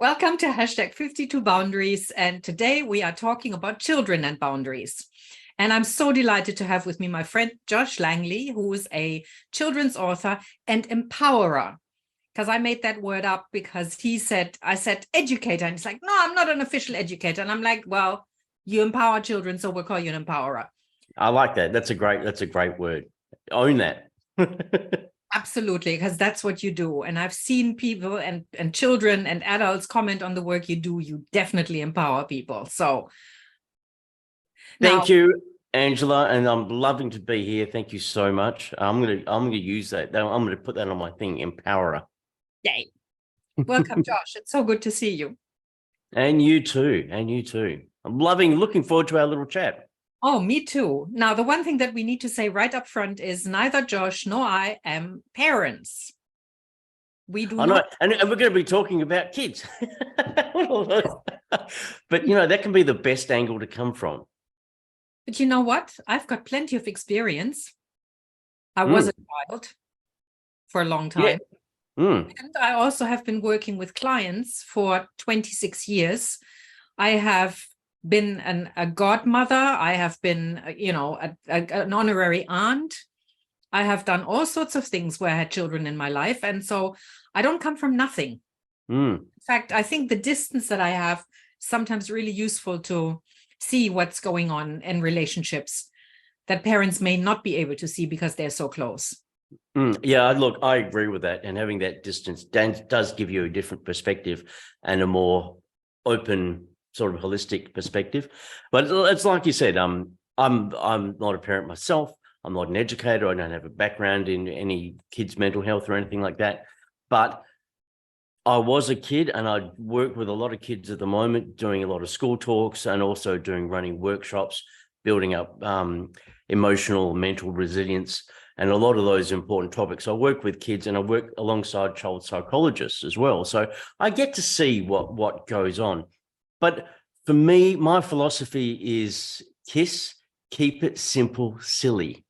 Welcome to hashtag 52 Boundaries. And today we are talking about children and boundaries. And I'm so delighted to have with me my friend Josh Langley, who is a children's author and empowerer. Because I made that word up because I said educator. And he's like, no, I'm not an official educator. And I'm like, well, you empower children, so we'll call you an empowerer. I like that. That's a great word. Own that. Absolutely, because that's what you do. And I've seen people and children and adults comment on the work you do. You definitely empower people. So thank you, Angela, and I'm loving to be here. Thank you so much. I'm gonna use that. I'm gonna put that on my thing, empowerer. Yay. Welcome, Josh. It's so good to see you. And you too. I'm looking forward to our little chat. Oh, me too. Now, the one thing that we need to say right up front is neither Josh nor I am parents. We do not. And we're going to be talking about kids. But, that can be the best angle to come from. But you know what? I've got plenty of experience. I was a child for a long time. Yeah. And I also have been working with clients for 26 years. I have been a godmother. I have been, an honorary aunt. I have done all sorts of things where I had children in my life. And so I don't come from nothing. In fact, I think the distance that I have sometimes really useful to see what's going on in relationships that parents may not be able to see because they're so close. Yeah, look, I agree with that. And having that distance does give you a different perspective and a more open sort of holistic perspective. But it's like you said, I'm not a parent myself. I'm not an educator. I don't have a background in any kids' mental health or anything like that. But I was a kid and I work with a lot of kids at the moment, doing a lot of school talks and also running workshops, building up emotional, mental resilience, and a lot of those important topics. I work with kids and I work alongside child psychologists as well. So I get to see what goes on. But for me, my philosophy is KISS, keep it simple, silly.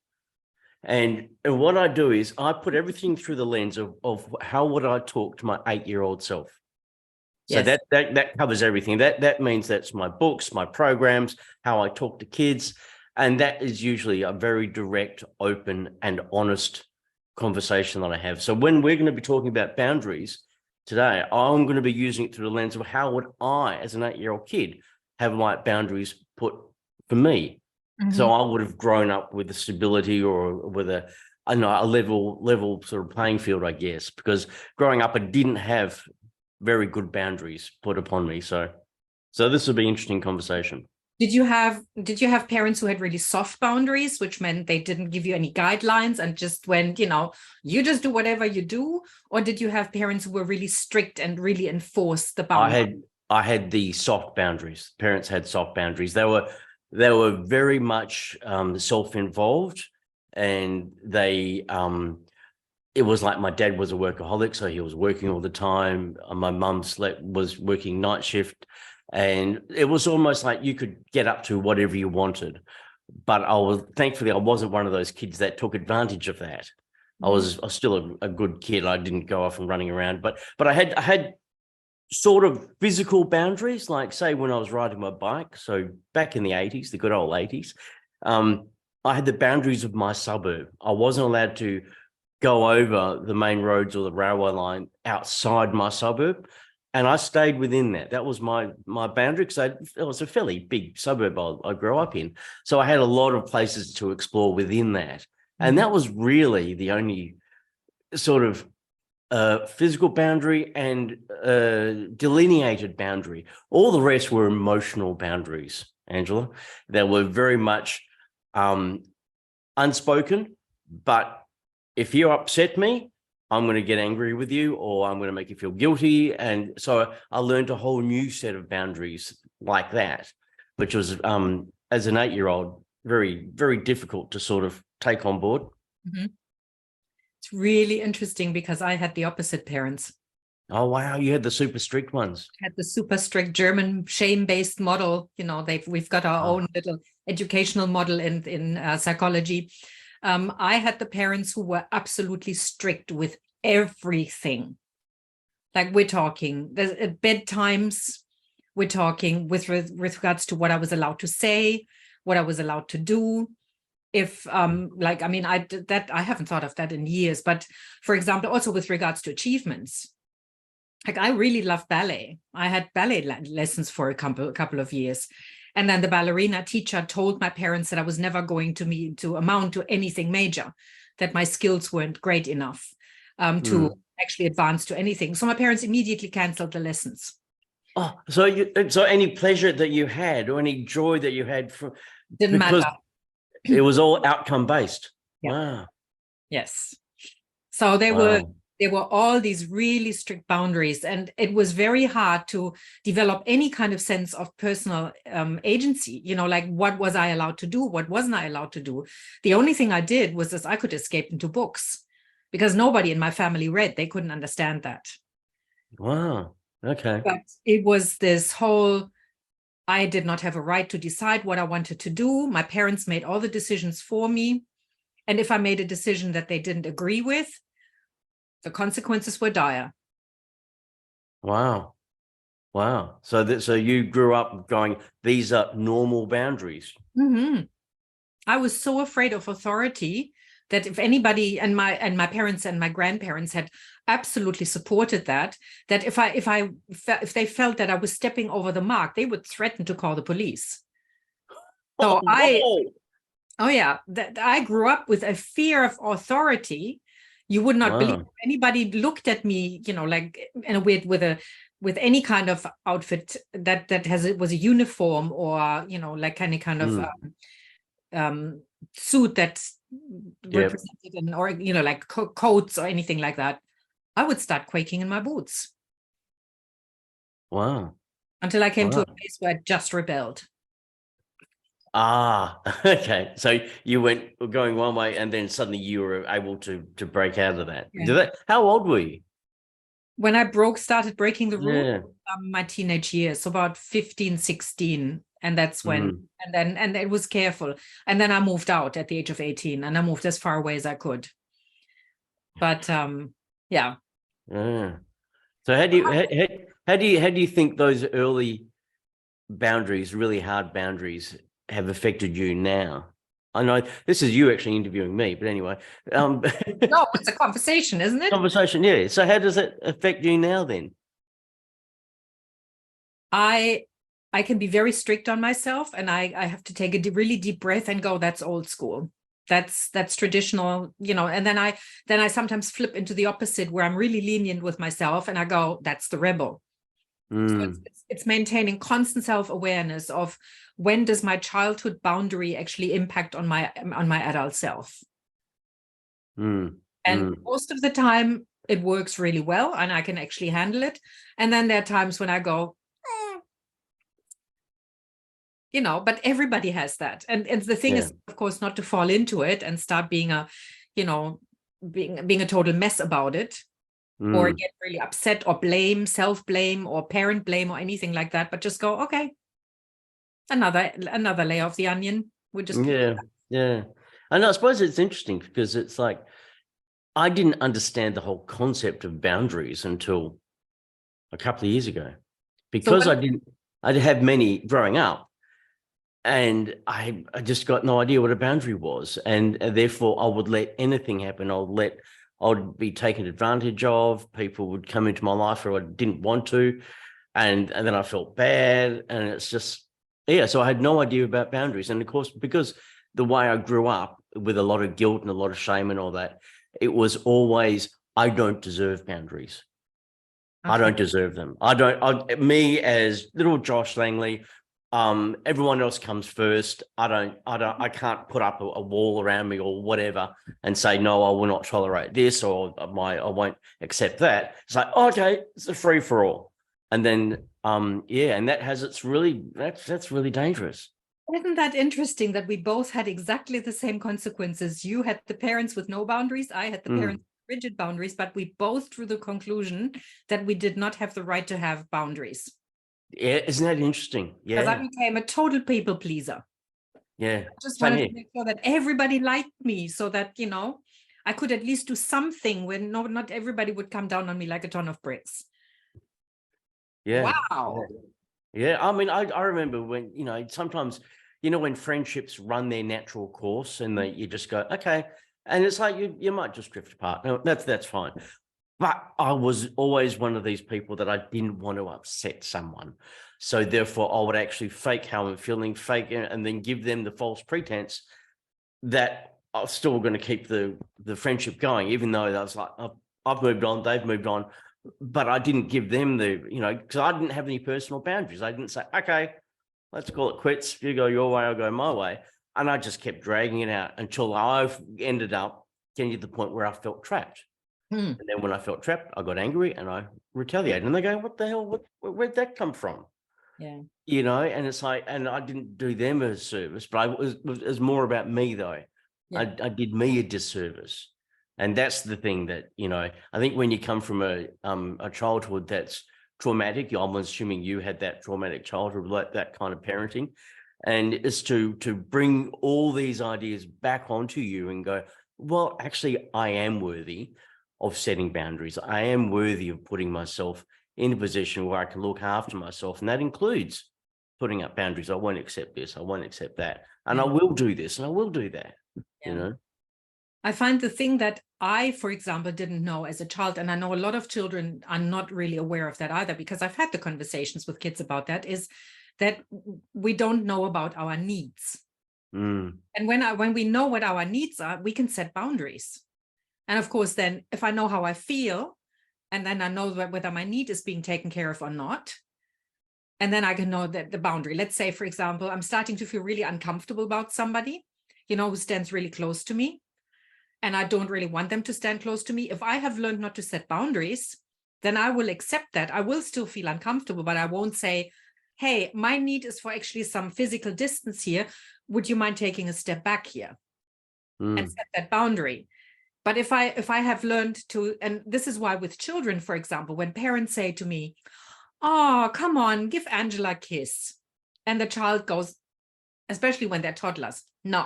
And what I do is I put everything through the lens of how would I talk to my 8-year-old self. So Yes. that covers everything. That means that's my books, my programs, how I talk to kids. And that is usually a very direct, open, and honest conversation that I have. So when we're going to be talking about boundaries today, I'm going to be using it through the lens of how would I, as an 8-year-old kid, have my boundaries put for me. Mm-hmm. So I would have grown up with the stability or with a level sort of playing field, I guess, because growing up, I didn't have very good boundaries put upon me. So this would be an interesting conversation. Did you have parents who had really soft boundaries, which meant they didn't give you any guidelines and just went, you just do whatever you do? Or did you have parents who were really strict and really enforced the boundaries? I had the soft boundaries. Parents had soft boundaries. They were very much self-involved, and they it was like my dad was a workaholic, so he was working all the time. My mum was working night shift. And it was almost like you could get up to whatever you wanted. But thankfully, I wasn't one of those kids that took advantage of that. I was still a good kid. I didn't go off and running around, but I had sort of physical boundaries, like say when I was riding my bike. So back in the 80s, the good old 80s, I had the boundaries of my suburb. I wasn't allowed to go over the main roads or the railway line outside my suburb. And I stayed within that. That was my boundary, because it was a fairly big suburb I grew up in. So I had a lot of places to explore within that. And that was really the only sort of physical boundary and delineated boundary. All the rest were emotional boundaries, Angela. They were very much unspoken, but if you upset me, I'm going to get angry with you, or I'm going to make you feel guilty. And so I learned a whole new set of boundaries like that, which was, as an 8-year-old, very, very difficult to sort of take on board. Mm-hmm. It's really interesting because I had the opposite parents. Oh, wow. You had the super strict ones. I had the super strict German shame-based model. We've got our own little educational model in psychology. I had the parents who were absolutely strict with everything. Like we're talking, there's at bedtimes, we're talking with regards to what I was allowed to say, what I was allowed to do. If like, I mean, I did that, I haven't thought of that in years, but for example, also with regards to achievements, like I really love ballet. I had ballet lessons for a couple of years. And then the ballerina teacher told my parents that I was never going to amount to anything major, that my skills weren't great enough to actually advance to anything. So my parents immediately canceled the lessons. Oh, so any pleasure that you had or any joy that you had from Didn't because matter. it was all outcome based. Yeah. Wow. Yes. So there were all these really strict boundaries, and it was very hard to develop any kind of sense of personal agency. You know, like what was I allowed to do? What wasn't I allowed to do? The only thing I did was this: I could escape into books because nobody in my family read. They couldn't understand that. Wow. Okay. But it was this whole, I did not have a right to decide what I wanted to do. My parents made all the decisions for me. And if I made a decision that they didn't agree with, the consequences were dire. Wow. Wow. So you grew up going, these are normal boundaries. Mm-hmm. I was so afraid of authority that if anybody, and my parents and my grandparents had absolutely supported that if they felt that I was stepping over the mark, they would threaten to call the police. So oh yeah, that I grew up with a fear of authority. You would not believe if anybody looked at me, you know, like in a weird with any kind of outfit that was a uniform or, you know, like any kind of suit that represented an, or, you know, like coats or anything like that, I would start quaking in my boots. Wow. Until I came to a place where I just rebelled. Ah, okay. So you went going one way and then suddenly you were able to break out of that. Yeah. How old were you? When I started breaking the rule, Yeah. my teenage years, so about 15, 16. And that's when, and it was careful. And then I moved out at the age of 18 and I moved as far away as I could. But yeah. Yeah. So how do you think those early boundaries, really hard boundaries, have affected you now? I know this is you actually interviewing me, but anyway. No, it's a conversation, isn't it? Conversation, yeah. So how does it affect you now then? I can be very strict on myself, and I have to take a really deep breath and go, that's old school. That's traditional, you know, and then I sometimes flip into the opposite where I'm really lenient with myself and I go, that's the rebel. So it's maintaining constant self-awareness of when does my childhood boundary actually impact on my adult self. And most of the time it works really well and I can actually handle it. And then there are times when I go, you know, but everybody has that. And the thing is, of course, not to fall into it and start being a, you know, being a total mess about it. Or get really upset or blame, self-blame or parent blame or anything like that, but just go, okay, another layer of the onion. We're just yeah. And I suppose it's interesting because it's like I didn't understand the whole concept of boundaries until a couple of years ago, because I didn't have many growing up, and I just got no idea what a boundary was, and therefore I would let anything happen. I'd be taken advantage of. People would come into my life who I didn't want to. And then I felt bad. And it's just, so I had no idea about boundaries. And of course, because the way I grew up with a lot of guilt and a lot of shame and all that, it was always, I don't deserve boundaries. Okay. I don't deserve them. Me as little Josh Langley, everyone else comes first. I can't put up a wall around me or whatever and say, no, I will not tolerate this or I won't accept that. It's like, okay, it's a free for all. And then, and that has that's really dangerous. Isn't that interesting that we both had exactly the same consequences? You had the parents with no boundaries. I had the parents with rigid boundaries, but we both drew the conclusion that we did not have the right to have boundaries. Yeah, isn't that interesting? Yeah. Because I became a total people pleaser. Yeah. I just wanted to make sure that everybody liked me so that, you know, I could at least do something when not everybody would come down on me like a ton of bricks. Yeah. Wow. Yeah. I mean, I remember when, sometimes, when friendships run their natural course and you just go, okay. And it's like you might just drift apart. No, that's fine. But I was always one of these people that I didn't want to upset someone. So therefore I would actually fake how I'm feeling, fake it, and then give them the false pretense that I'm still going to keep the friendship going, even though I was like, I've moved on, they've moved on. But I didn't give them because I didn't have any personal boundaries. I didn't say, okay, let's call it quits. You go your way, I'll go my way. And I just kept dragging it out until I've ended up getting to the point where I felt trapped. Hmm. And then when I felt trapped, I got angry and I retaliated. And they go, what the hell? Where'd that come from? Yeah. And it's like, and I didn't do them a service, but it was more about me though. Yeah. I did me a disservice. And that's the thing that, I think when you come from a childhood that's traumatic, I'm assuming you had that traumatic childhood, like that kind of parenting. And it's to bring all these ideas back onto you and go, well, actually, I am worthy of setting boundaries. I am worthy of putting myself in a position where I can look after myself. And that includes putting up boundaries. I won't accept this. I won't accept that. And I Yeah. will do this and I will do that, Yeah. I find the thing that I, for example, didn't know as a child, and I know a lot of children are not really aware of that either, because I've had the conversations with kids about that, is that we don't know about our needs. Mm. And when we know what our needs are, we can set boundaries. And of course, then if I know how I feel, and then I know whether my need is being taken care of or not, and then I can know that the boundary. Let's say, for example, I'm starting to feel really uncomfortable about somebody, who stands really close to me, and I don't really want them to stand close to me. If I have learned not to set boundaries, then I will accept that. I will still feel uncomfortable, but I won't say, hey, my need is for actually some physical distance here. Would you mind taking a step back here and set that boundary? But if I have learned to, and this is why with children, for example, when parents say to me, oh, come on, give Angela a kiss. And the child goes, especially when they're toddlers, no.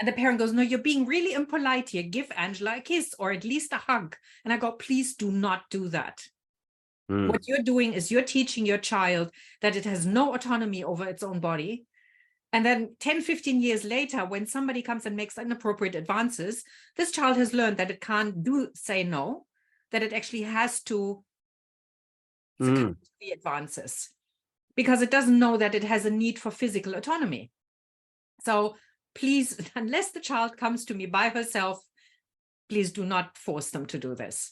And the parent goes, no, you're being really impolite here. Give Angela a kiss or at least a hug. And I go, please do not do that. What you're doing is you're teaching your child that it has no autonomy over its own body. And then 10, 15 years later, when somebody comes and makes inappropriate advances, this child has learned that it can't say no, that it actually has to succumb to the advances because it doesn't know that it has a need for physical autonomy. So please, unless the child comes to me by herself, please do not force them to do this.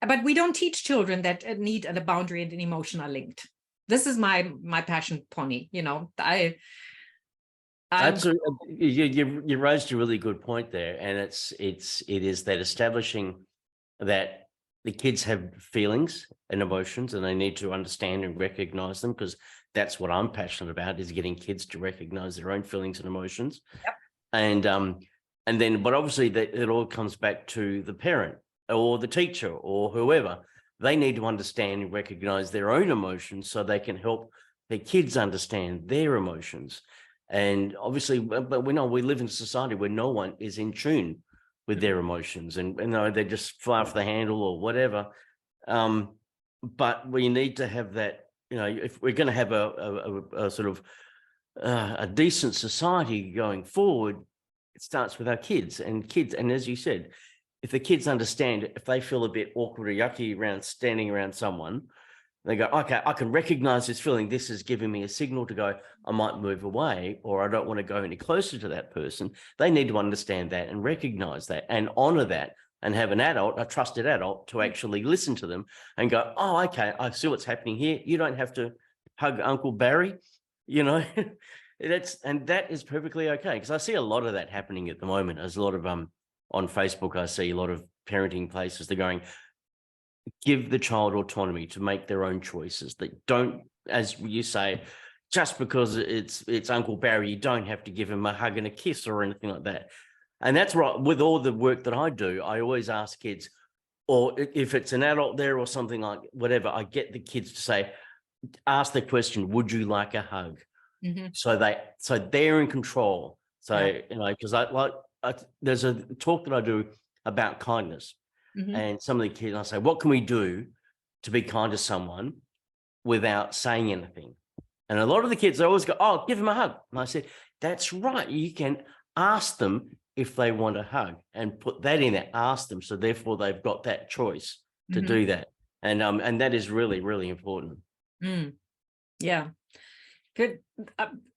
But we don't teach children that a need and a boundary and an emotion are linked. This is my passion pony. You raised a really good point there, and it is that establishing that the kids have feelings and emotions, and they need to understand and recognize them, because that's what I'm passionate about, is getting kids to recognize their own feelings and emotions. Yep. And then, but obviously that it all comes back to the parent or the teacher or whoever. They need to understand and recognize their own emotions so they can help their kids understand their emotions. And obviously, but we know we live in a society where no one is in tune with their emotions, and they just fly off the handle or whatever. But we need to have that, if we're going to have a sort of a decent society going forward, it starts with our kids. And as you said, if the kids understand, if they feel a bit awkward or yucky around standing around someone, they go, okay, I can recognize this feeling. This is giving me a signal to go, I might move away, or I don't want to go any closer to that person. They need to understand that and recognize that and honor that, and have a trusted adult to actually listen to them and go, oh, okay, I see what's happening here. You don't have to hug Uncle Barry, that is perfectly okay. Because I see a lot of that happening at the moment. There's a lot of, on Facebook, I see a lot of parenting places. They're going, give the child autonomy to make their own choices. That don't, as you say, just because it's Uncle Barry, you don't have to give him a hug and a kiss or anything like that. And that's right. With all the work that I do, I always ask kids, or if it's an adult there or something like whatever, I get the kids to ask the question, would you like a hug? Mm-hmm. So they're in control. So, because there's a talk that I do about kindness. Mm-hmm. And some of the kids, I say, what can we do to be kind to someone without saying anything. And a lot of the kids always go, oh, give them a hug. And I said, that's right. You can ask them if they want a hug and put that in there, ask them. So therefore they've got that choice to do that. And that is really, really important. Yeah. Good.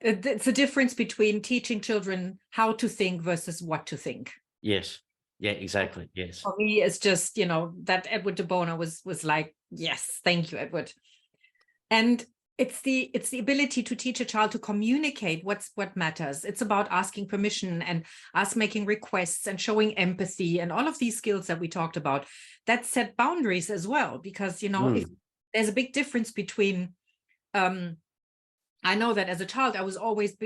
It's a difference between teaching children how to think versus what to think. Yes. Yeah, exactly. Yes. For me, it's just, that Edward de Bono was like, yes, thank you, Edward. And it's the ability to teach a child to communicate what matters. It's about asking permission and us making requests and showing empathy and all of these skills that we talked about that set boundaries as well. Because, if there's a big difference between, I know that as a child, I always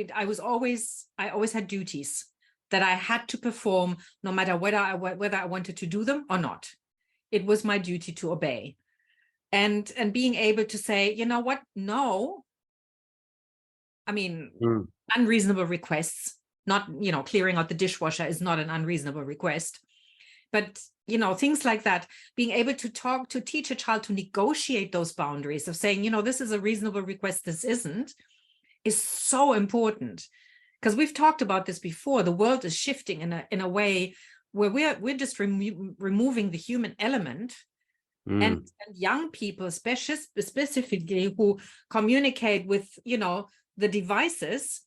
had duties that I had to perform no matter whether I wanted to do them or not. It was my duty to obey. And being able to say, you know what? No. I mean, unreasonable requests, not, clearing out the dishwasher is not an unreasonable request. But, things like that, being able to teach a child to negotiate those boundaries of saying, this is a reasonable request, this isn't, is so important. Because we've talked about this before. The world is shifting in a way where we're just removing the human element. And young people, specifically who communicate with, the devices,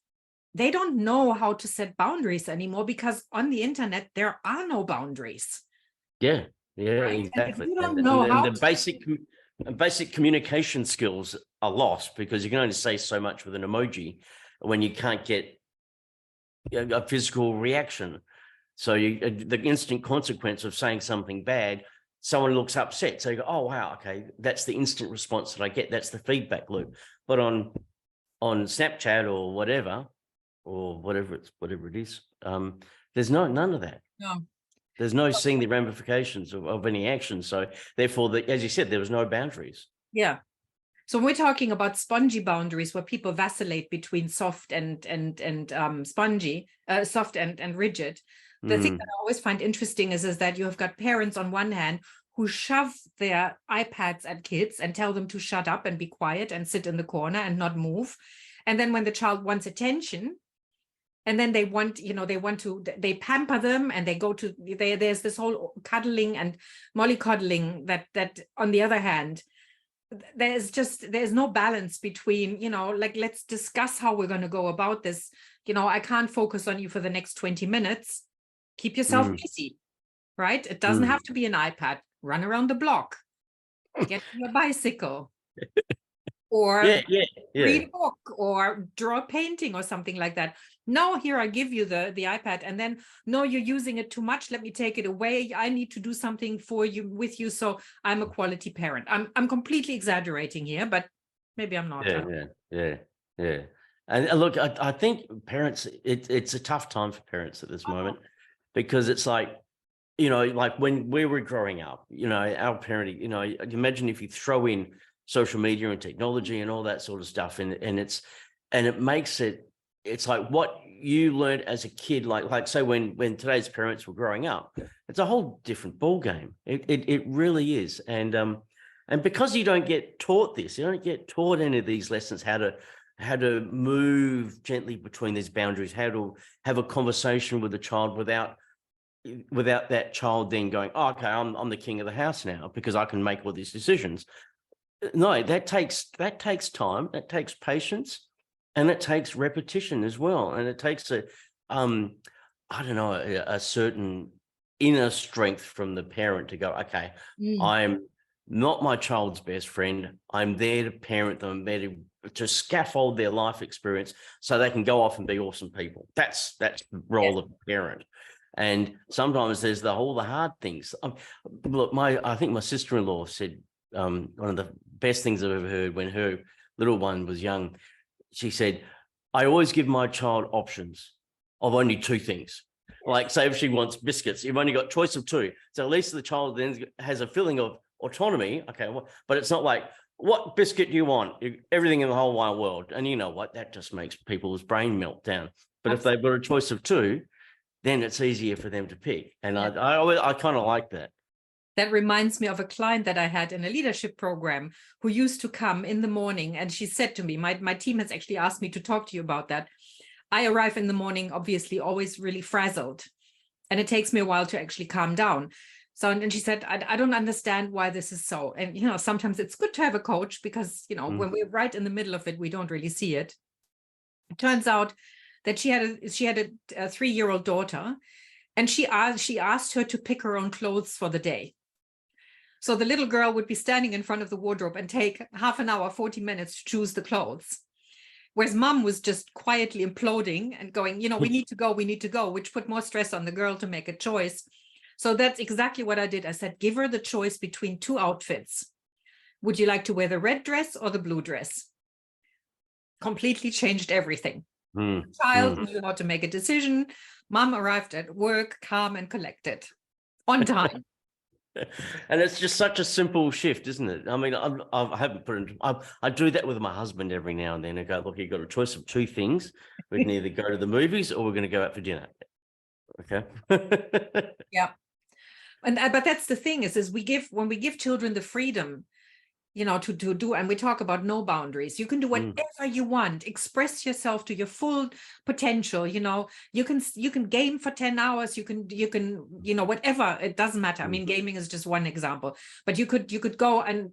they don't know how to set boundaries anymore because on the internet, there are no boundaries. Yeah, Right? exactly. And if you don't know how the basic communication skills are lost because you can only say so much with an emoji when you can't get a physical reaction. So the instant consequence of saying something bad, someone looks upset. So you go, oh, wow, okay, that's the instant response that I get. That's the feedback loop. But on Snapchat or whatever it is, there's none of that. No. There's no seeing the ramifications of any action. So therefore, as you said, there was no boundaries. Yeah. So when we're talking about spongy boundaries where people vacillate between soft and spongy, soft and rigid, the thing that I always find interesting is that you have got parents on one hand who shove their iPads at kids and tell them to shut up and be quiet and sit in the corner and not move. And then when the child wants attention, and then they pamper them and there's this whole cuddling and mollycoddling that on the other hand, there's no balance between, let's discuss how we're going to go about this. I can't focus on you for the next 20 minutes. Keep yourself busy, right? It doesn't have to be an iPad. Run around the block, get your bicycle, or read a book, or draw a painting, or something like that. No, here I give you the iPad, and then no, you're using it too much. Let me take it away. I need to do something with you, so I'm a quality parent. I'm completely exaggerating here, but maybe I'm not. Yeah. And look, I think parents, it's a tough time for parents at this moment because it's like, like when we were growing up, our parenting, imagine if you throw in social media and technology and all that sort of stuff, and it makes it's like what you learned as a kid, like say when today's parents were growing up, it's a whole different ball game. It really is. And because you don't get taught this, you don't get taught any of these lessons, how to move gently between these boundaries, how to have a conversation with a child without that child then going, oh, okay, I'm the king of the house now because I can make all these decisions. No, that takes time, that takes patience, and it takes repetition as well. And it takes a certain inner strength from the parent to go, okay, I'm not my child's best friend. I'm there to parent them. I'm there to scaffold their life experience so they can go off and be awesome people. That's the role of a parent. And sometimes there's the hard things. Look, I think my sister-in-law said one of the best things I've ever heard when her little one was young. She said, I always give my child options of only two things. Like, say if she wants biscuits, you've only got choice of two. So at least the child then has a feeling of autonomy. Okay, but it's not like, what biscuit do you want? Everything in the whole wide world. And you know what? That just makes people's brain melt down. But if they've got a choice of two, then it's easier for them to pick. And I kind of like that. That reminds me of a client that I had in a leadership program who used to come in the morning. And she said to me, my team has actually asked me to talk to you about that. I arrive in the morning, obviously, always really frazzled. And it takes me a while to actually calm down. So, and she said, I don't understand why this is so. And, sometimes it's good to have a coach because, when we're right in the middle of it, we don't really see it. It turns out that she had a 3-year-old daughter, and she asked her to pick her own clothes for the day. So the little girl would be standing in front of the wardrobe and take half an hour, 40 minutes to choose the clothes. Whereas mom was just quietly imploding and going, we need to go, which put more stress on the girl to make a choice. So that's exactly what I did. I said, give her the choice between 2 outfits. Would you like to wear the red dress or the blue dress? Completely changed everything. Child knew how to make a decision. Mom arrived at work, calm and collected, on time. And it's just such a simple shift, isn't it? I mean, I haven't put it. I do that with my husband every now and then. I go, look, you've got a choice of 2 things. We can either go to the movies or we're going to go out for dinner. Okay. Yeah. But that's the thing is when we give children the freedom, to do, and we talk about no boundaries. You can do whatever you want, express yourself to your full potential. You can game for 10 hours. You can, whatever, it doesn't matter. I mean, gaming is just one example, but you could go and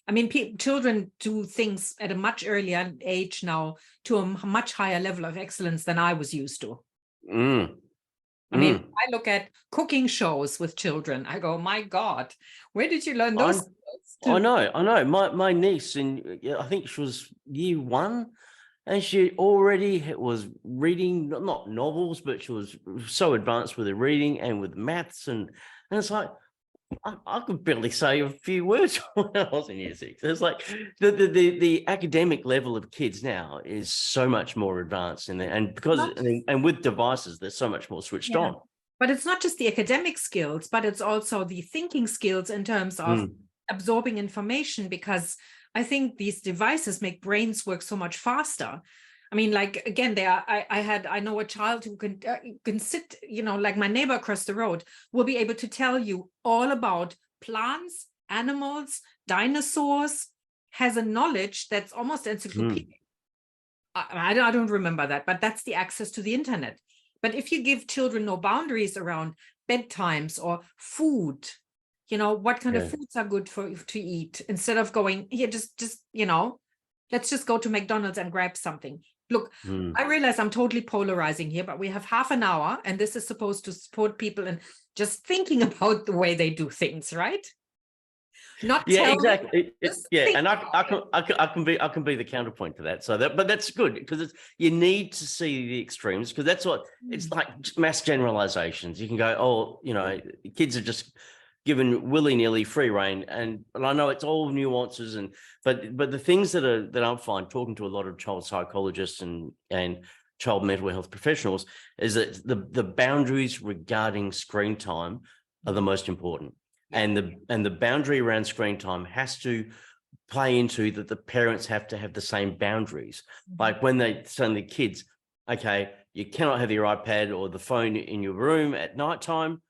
I mean, children do things at a much earlier age now to a much higher level of excellence than I was used to. I mean, I look at cooking shows with children. I go, my God, where did you learn those skills? I know. My niece, I think she was year 1, and she already was reading, not novels, but she was so advanced with her reading and with maths. And it's like, I could barely say a few words when I was in year 6. It's like the academic level of kids now is so much more advanced and with devices, they're so much more switched on. But it's not just the academic skills, but it's also the thinking skills in terms of absorbing information, because I think these devices make brains work so much faster. I mean, like, again, I know a child who can sit, like my neighbor across the road will be able to tell you all about plants, animals, dinosaurs, has a knowledge that's almost encyclopedic. I don't remember that, but that's the access to the internet. But if you give children no boundaries around bedtimes or food, what kind of foods are good to eat, instead of going here, just let's just go to McDonald's and grab something. Look, I realize I'm totally polarizing here, but we have half an hour, and this is supposed to support people in just thinking about the way they do things, right? Not exactly. And I can be the counterpoint to that. But that's good, because you need to see the extremes, because that's what it's like, mass generalizations. You can go, kids are just given willy-nilly free rein, and I know it's all nuances, but the things that I find talking to a lot of child psychologists and child mental health professionals is that the boundaries regarding screen time are the most important. And the boundary around screen time has to play into that the parents have to have the same boundaries. Like when they tell the kids, okay, you cannot have your iPad or the phone in your room at nighttime,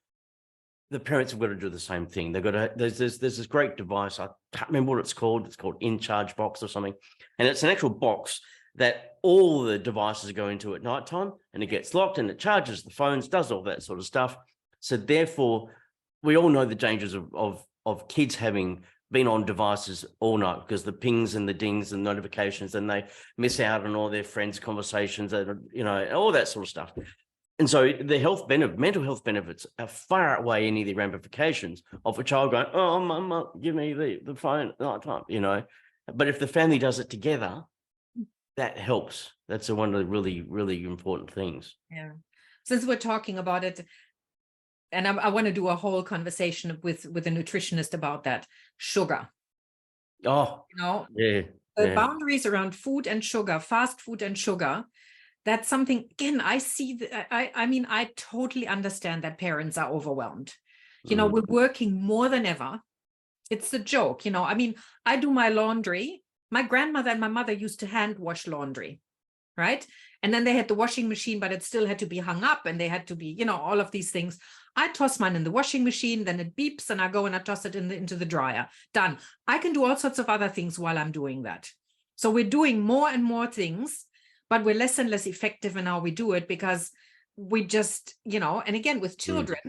the parents have got to do the same thing. They've got to, there's this great device. I can't remember what it's called. It's called In Charge Box or something. And it's an actual box that all the devices go into at nighttime, and it gets locked and it charges the phones, does all that sort of stuff. So therefore, we all know the dangers of kids having been on devices all night, because the pings and the dings and notifications, and they miss out on all their friends' conversations, and all that sort of stuff. And so the mental health benefits are far outweigh any of the ramifications of a child going, oh, mum, give me the phone at night time, But if the family does it together, that helps. That's one of the really, really important things. Yeah. Since we're talking about it, and I want to do a whole conversation with a nutritionist about that, sugar. Oh, the boundaries around food and sugar, fast food and sugar. That's something, again, I see, I mean, I totally understand that parents are overwhelmed. We're working more than ever. It's a joke, I mean, I do my laundry. My grandmother and my mother used to hand wash laundry. right? And then they had the washing machine, but it still had to be hung up and they had to be, all of these things. I toss mine in the washing machine, then it beeps and I go and I toss it into the dryer. Done. I can do all sorts of other things while I'm doing that. So we're doing more and more things, but we're less and less effective in how we do it because we just, and again, with children,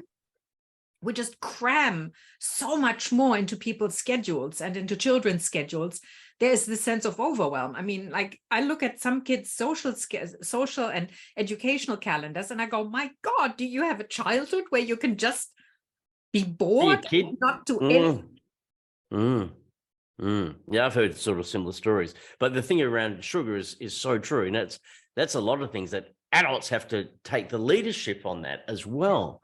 we just cram so much more into people's schedules and into children's schedules. There's this sense of overwhelm. I mean, like I look at some kids' social and educational calendars and I go, my God, do you have a childhood where you can just be bored and not do anything? Yeah, I've heard sort of similar stories. But the thing around sugar is so true. And that's a lot of things that adults have to take the leadership on that as well.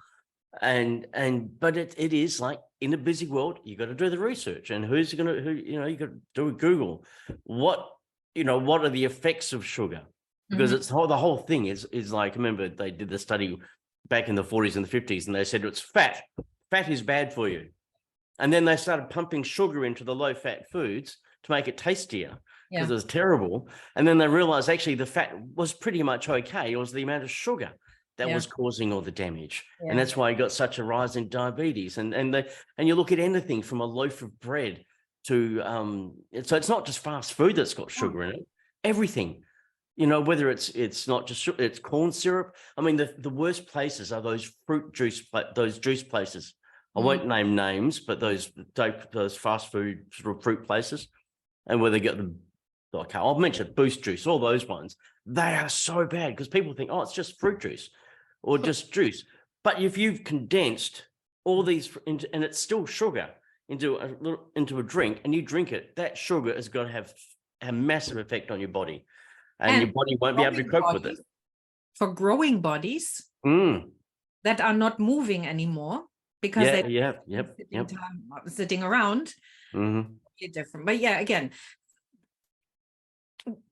But it is like in a busy world, you got to do the research, and you got to do a Google. What are the effects of sugar? Because it's the whole thing is like, remember they did the study back in the 40s and the 50s, and they said it's fat. Fat is bad for you. And then they started pumping sugar into the low fat foods to make it tastier because it was terrible. And then they realized actually the fat was pretty much okay. It was the amount of sugar that was causing all the damage. And that's why you got such a rise in diabetes. And you look at anything from a loaf of bread to, so it's not just fast food that's got sugar in it, everything, whether it's not just sugar, it's corn syrup. I mean, the worst places are those those juice places. I won't name names, but those fast food sort of fruit places, and where they get I'll mention Boost juice, all those ones, they are so bad because people think, oh, it's just fruit juice or just juice. But if you've condensed all these and it's still sugar into a drink, and you drink it, that sugar is going to have a massive effect on your body, and your body won't be able to cope with it. For growing bodies that are not moving anymore because they're sitting around, different. But again,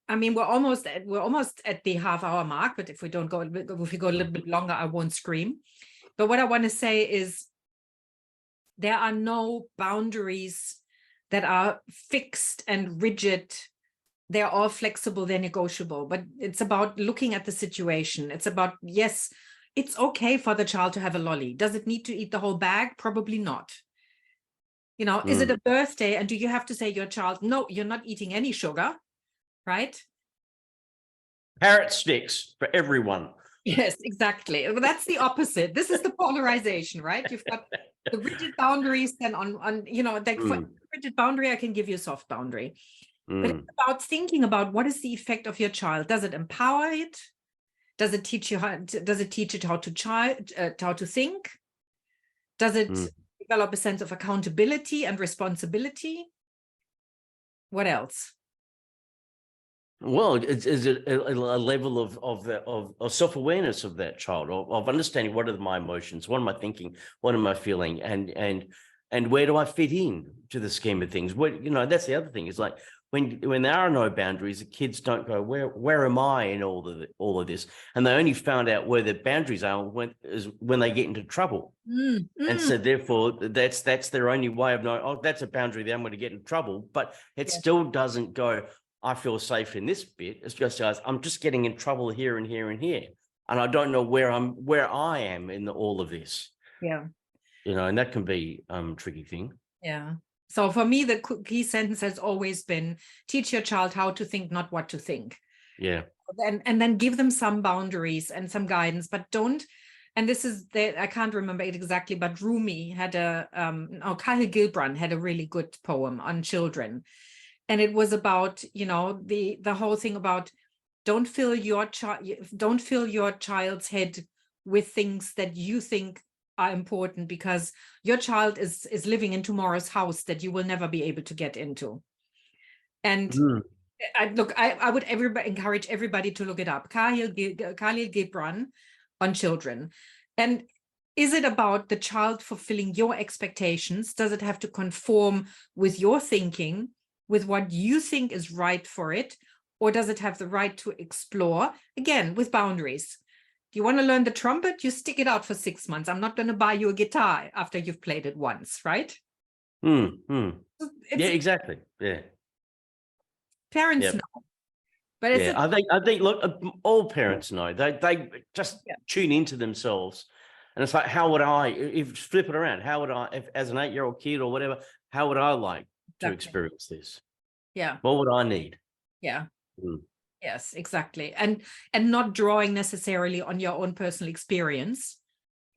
I mean, we're almost at the half-hour mark, but if we go a little bit longer, I won't scream. But what I want to say is there are no boundaries that are fixed and rigid. They're all flexible, they're negotiable, but it's about looking at the situation. It's about, yes, it's okay for the child to have a lolly. Does it need to eat the whole bag? Probably not. Is it a birthday? And do you have to say your child, no, you're not eating any sugar? Right? Carrot sticks for everyone. Yes, exactly. Well, that's the opposite. This is the polarization, right? You've got the rigid boundaries, then for rigid boundary, I can give you a soft boundary. But it's about thinking about what is the effect of your child. Does it empower it? Does it teach it how to think? Does it develop a sense of accountability and responsibility? What else? Well, is it a level of self-awareness of that child, of understanding what are my emotions, what am I thinking, what am I feeling, and where do I fit in to the scheme of things? That's the other thing. Is like when there are no boundaries, the kids don't go, where am I in all of this? And they only found out where their boundaries are when they get into trouble. And so therefore that's their only way of knowing, oh, that's a boundary that I'm going to get in trouble. But it still doesn't go, I feel safe in this bit. It's just, guys, I'm just getting in trouble here and here and here. And I don't know where I am in all of this. Yeah. And that can be a tricky thing. Yeah. So for me, the key sentence has always been, teach your child how to think, not what to think. Yeah. And then give them some boundaries and some guidance, but don't. And this is I can't remember it exactly, but Rumi had Khalil Gibran had a really good poem on children. And it was about, the whole thing about don't fill your child's head with things that you think are important, because your child is living in tomorrow's house that you will never be able to get into. And I would encourage everybody to look it up. Khalil Gibran on children. And is it about the child fulfilling your expectations? Does it have to conform with your thinking, with what you think is right for it? Or does it have the right to explore, again, with boundaries? Do you want to learn the trumpet? You stick it out for 6 months. I'm not going to buy you a guitar after you've played it once, right? Yeah, exactly. Yeah. Parents know. But it's Yeah, I think, look, all parents know, they just tune into themselves. And it's like, how would I, if flip it around, how would I, if, as an 8-year-old kid or whatever, how would I like to experience this? Yeah. What would I need? Yeah. Mm. Yes, exactly. And not drawing necessarily on your own personal experience.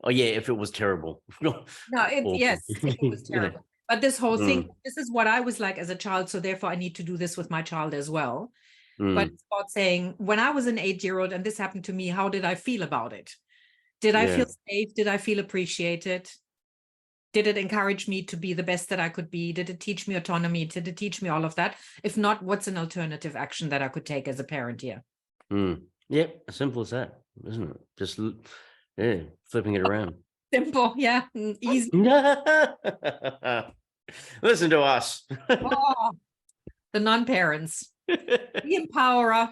Oh yeah, if it was terrible. No, yes, if it was terrible. But this whole thing, this is what I was like as a child, so therefore I need to do this with my child as well. But it's about saying, when I was an 8-year-old and this happened to me, how did I feel about it? Did I feel safe? Did I feel appreciated? Did it encourage me to be the best that I could be? Did it teach me autonomy? Did it teach me all of that? If not, what's an alternative action that I could take as a parent here? Yep, as simple as that, isn't it? Just, flipping it around. Simple, yeah, easy. Listen to us. Oh, the non-parents. The empowerer.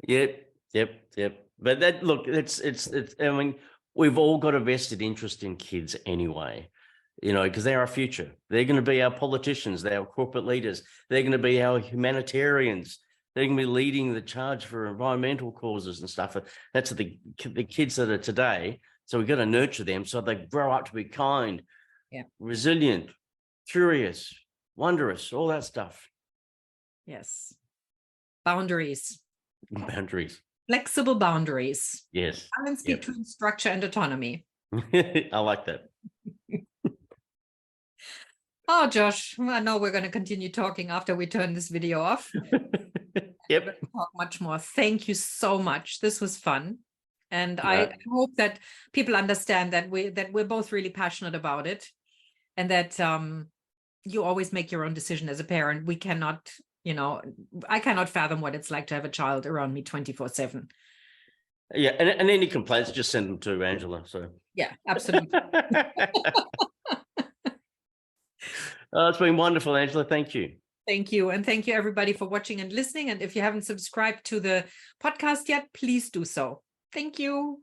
Yep. But that, look, it's, I mean, we've all got a vested interest in kids anyway, because they're our future. They're going to be our politicians, they're our corporate leaders. They're going to be our humanitarians. They're going to be leading the charge for environmental causes and stuff. That's the kids that are today. So we've got to nurture them so they grow up to be kind, resilient, curious, wondrous, all that stuff. Yes. Boundaries. Flexible boundaries. Yes. Balance between structure and autonomy. I like that. Oh, Josh, I know we're going to continue talking after we turn this video off. Yep. Talk much more. Thank you so much. This was fun. And I hope that people understand that we're both really passionate about it, and that you always make your own decision as a parent. We cannot, I cannot fathom what it's like to have a child around me 24/7. Yeah, and any complaints, just send them to Angela. So yeah, absolutely. It's been wonderful, Angela. Thank you. Thank you. And thank you, everybody, for watching and listening. And if you haven't subscribed to the podcast yet, please do so. Thank you.